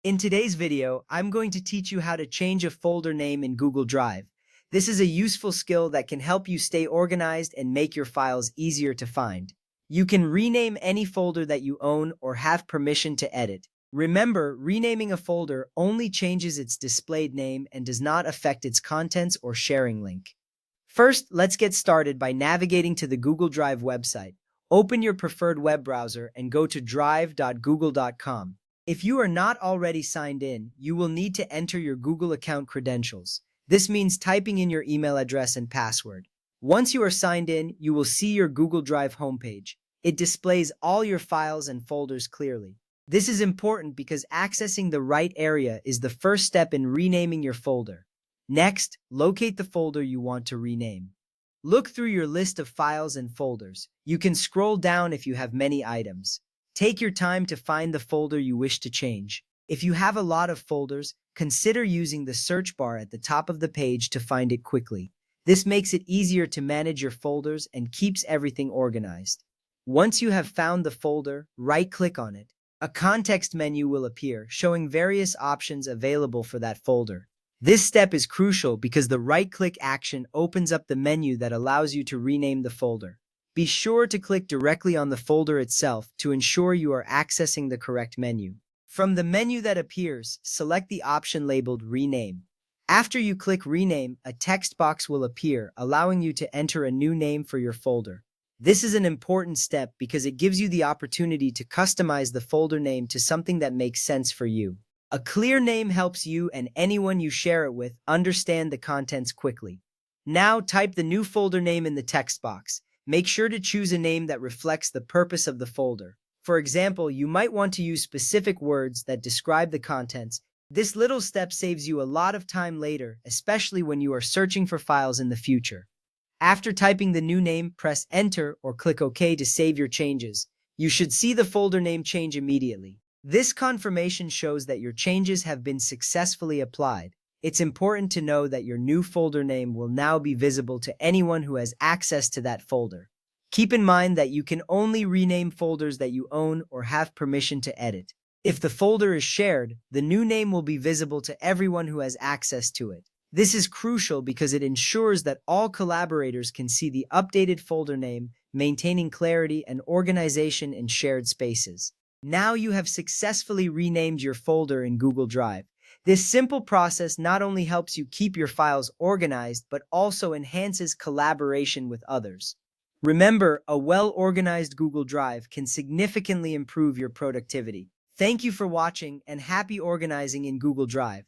In today's video, I'm going to teach you how to change a folder name in Google Drive. This is a useful skill that can help you stay organized and make your files easier to find. You can rename any folder that you own or have permission to edit. Remember, renaming a folder only changes its displayed name and does not affect its contents or sharing link. First, let's get started by navigating to the Google Drive website. Open your preferred web browser and go to drive.google.com. If you are not already signed in, you will need to enter your Google account credentials. This means typing in your email address and password. Once you are signed in, you will see your Google Drive homepage. It displays all your files and folders clearly. This is important because accessing the right area is the first step in renaming your folder. Next, locate the folder you want to rename. Look through your list of files and folders. You can scroll down if you have many items. Take your time to find the folder you wish to change. If you have a lot of folders, consider using the search bar at the top of the page to find it quickly. This makes it easier to manage your folders and keeps everything organized. Once you have found the folder, right-click on it. A context menu will appear, showing various options available for that folder. This step is crucial because the right-click action opens up the menu that allows you to rename the folder. Be sure to click directly on the folder itself to ensure you are accessing the correct menu. From the menu that appears, select the option labeled Rename. After you click Rename, a text box will appear, allowing you to enter a new name for your folder. This is an important step because it gives you the opportunity to customize the folder name to something that makes sense for you. A clear name helps you and anyone you share it with understand the contents quickly. Now type the new folder name in the text box. Make sure to choose a name that reflects the purpose of the folder. For example, you might want to use specific words that describe the contents. This little step saves you a lot of time later, especially when you are searching for files in the future. After typing the new name, press Enter or click OK to save your changes. You should see the folder name change immediately. This confirmation shows that your changes have been successfully applied. It's important to know that your new folder name will now be visible to anyone who has access to that folder. Keep in mind that you can only rename folders that you own or have permission to edit. If the folder is shared, the new name will be visible to everyone who has access to it. This is crucial because it ensures that all collaborators can see the updated folder name, maintaining clarity and organization in shared spaces. Now you have successfully renamed your folder in Google Drive. This simple process not only helps you keep your files organized, but also enhances collaboration with others. Remember, a well-organized Google Drive can significantly improve your productivity. Thank you for watching and happy organizing in Google Drive.